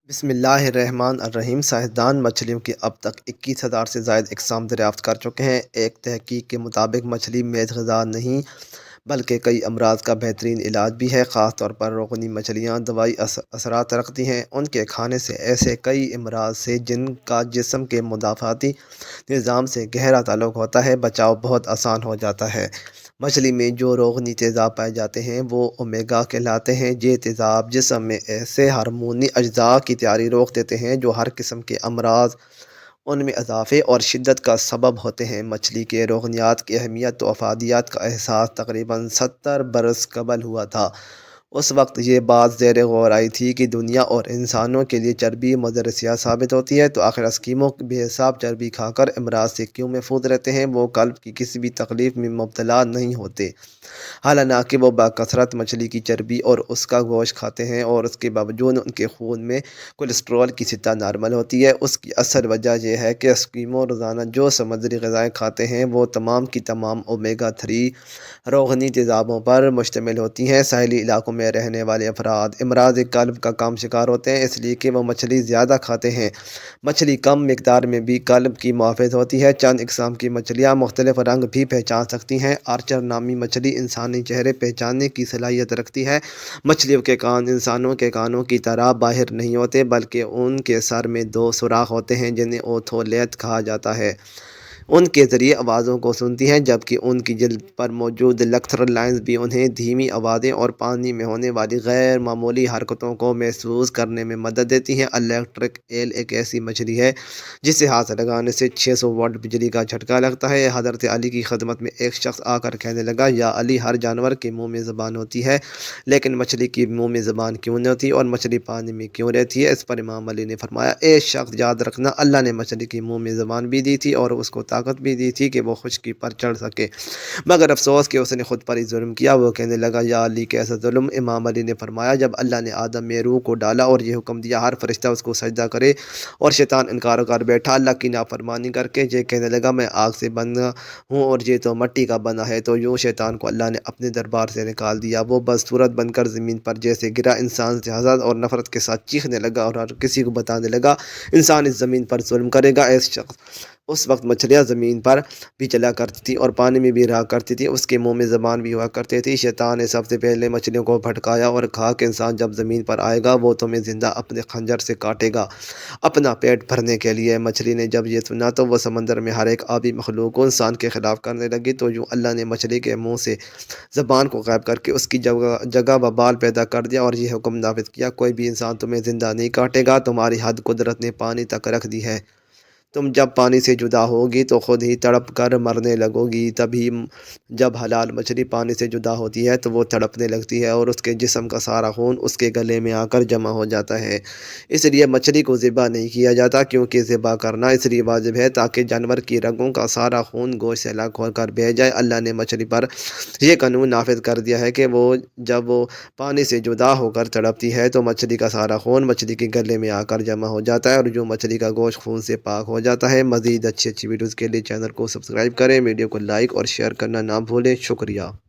بسم اللہ الرحمن الرحیم۔ سائنسدان مچھلیوں کی اب تک 21,000 سے زائد اقسام دریافت کر چکے ہیں۔ ایک تحقیق کے مطابق مچھلی محض غذا نہیں بلکہ کئی امراض کا بہترین علاج بھی ہے۔ خاص طور پر روگنی مچھلیاں دوائی اثرات رکھتی ہیں۔ ان کے کھانے سے ایسے کئی امراض سے جن کا جسم کے مدافعتی نظام سے گہرا تعلق ہوتا ہے، بچاؤ بہت آسان ہو جاتا ہے۔ مچھلی میں جو روگنی تیزاب پائے جاتے ہیں وہ اومیگا کہلاتے ہیں۔ یہ تیزاب جسم میں ایسے ہارمونی اجزاء کی تیاری روک دیتے ہیں جو ہر قسم کے امراض، ان میں اضافے اور شدت کا سبب ہوتے ہیں۔ مچھلی کے روگنیات کی اہمیت و افادیت کا احساس تقریباً 70 برس قبل ہوا تھا۔ اس وقت یہ بات زیر غور آئی تھی کہ دنیا اور انسانوں کے لیے چربی مضر ثابت ہوتی ہے، تو آخر اسکیمو بے حساب چربی کھا کر امراض سے کیوں محفوظ رہتے ہیں؟ وہ قلب کی کسی بھی تکلیف میں مبتلا نہیں ہوتے، حالانکہ وہ بکثرت مچھلی کی چربی اور اس کا گوشت کھاتے ہیں، اور اس کے باوجود ان کے خون میں کولیسٹرول کی سطح نارمل ہوتی ہے۔ اس کی اصل وجہ یہ ہے کہ اسکیمو روزانہ جو سمندری غذائیں کھاتے ہیں وہ تمام کی تمام اومیگا 3 روغنی تیزابوں پر مشتمل ہوتی ہیں۔ ساحلی علاقوں میں رہنے والے افراد امراض قلب کا کم شکار ہوتے ہیں، اس لیے کہ وہ مچھلی زیادہ کھاتے ہیں۔ مچھلی کم مقدار میں بھی قلب کی محافظ ہوتی ہے۔ چند اقسام کی مچھلیاں مختلف رنگ بھی پہچان سکتی ہیں۔ آرچر نامی مچھلی انسانی چہرے پہچاننے کی صلاحیت رکھتی ہے۔ مچھلیوں کے کان انسانوں کے کانوں کی طرح باہر نہیں ہوتے، بلکہ ان کے سر میں 2 سوراخ ہوتے ہیں جنہیں اوتھولیٹ کہا جاتا ہے۔ ان کے ذریعے آوازوں کو سنتی ہیں، جبکہ ان کی جلد پر موجود لیکتھر لائنز بھی انہیں دھیمی آوازیں اور پانی میں ہونے والی غیر معمولی حرکتوں کو محسوس کرنے میں مدد دیتی ہیں۔ الیکٹرک ایل ایک ایسی مچھلی ہے جسے ہاتھ لگانے سے 600 واٹ بجلی کا جھٹکا لگتا ہے۔ حضرت علی کی خدمت میں ایک شخص آ کر کہنے لگا، یا علی، ہر جانور کے منہ میں زبان ہوتی ہے لیکن مچھلی کی منہ میں زبان کیوں نہیں ہوتی، اور مچھلی پانی میں کیوں رہتی ہے؟ اس پر امام علی نے فرمایا، اے شخص، یاد رکھنا، اللہ نے مچھلی کے منہ میں زبان بھی دی تھی اور اس کو طاقت بھی دی تھی کہ وہ خشکی پر چڑھ سکے، مگر افسوس کہ اس نے خود پر ہی ظلم کیا۔ وہ کہنے لگا، یا علی، کیسا ظلم؟ امام علی نے فرمایا، جب اللہ نے آدم میں روح کو ڈالا اور یہ حکم دیا ہر فرشتہ اس کو سجدہ کرے، اور شیطان انکار کر بیٹھا، اللہ کی نافرمانی کر کے، یہ کہنے لگا، میں آگ سے بنا ہوں اور یہ تو مٹی کا بنا ہے، تو یوں شیطان کو اللہ نے اپنے دربار سے نکال دیا۔ وہ بدصورت بن کر زمین پر جیسے گرا، انسان سے حسد اور نفرت کے ساتھ چیخنے لگا اور ہر کسی کو بتانے لگا، انسان اس زمین پر ظلم کرے گا۔ اس وقت مچھلیاں زمین پر بھی چلا کرتی تھی اور پانی میں بھی رہا کرتی تھی، اس کے منہ میں زبان بھی ہوا کرتی تھی۔ شیطان نے سب سے پہلے مچھلیوں کو بھٹکایا اور کہا کہ انسان جب زمین پر آئے گا وہ تمہیں زندہ اپنے خنجر سے کاٹے گا، اپنا پیٹ بھرنے کے لیے۔ مچھلی نے جب یہ سنا تو وہ سمندر میں ہر ایک آبی مخلوق کو انسان کے خلاف کرنے لگی، تو یوں اللہ نے مچھلی کے منہ سے زبان کو غائب کر کے اس کی جگہ وبال پیدا کر دیا اور یہ حکم نافذ کیا، کوئی بھی انسان تمہیں زندہ نہیں کاٹے گا، تمہاری حد قدرت نے پانی تک رکھ دی ہے۔ تم جب پانی سے جدا ہوگی تو خود ہی تڑپ کر مرنے لگو گی۔ تبھی جب حلال مچھلی پانی سے جدا ہوتی ہے تو وہ تڑپنے لگتی ہے اور اس کے جسم کا سارا خون اس کے گلے میں آ کر جمع ہو جاتا ہے۔ اس لیے مچھلی کو ذبح نہیں کیا جاتا، کیونکہ ذبح کرنا اس لیے واجب ہے تاکہ جانور کی رگوں کا سارا خون گوشت سے الگ ہو کر بہہ جائے۔ اللہ نے مچھلی پر یہ قانون نافذ کر دیا ہے کہ جب وہ پانی سے جدا ہو کر تڑپتی ہے تو مچھلی کا سارا خون مچھلی کے گلے میں آ کر جمع ہو جاتا ہے، اور جو مچھلی کا گوشت خون سے پاک ہو جاتا ہے۔ مزید اچھی ویڈیوز کے لیے چینل کو سبسکرائب کریں، ویڈیو کو لائک اور شیئر کرنا نہ بھولیں۔ شکریہ۔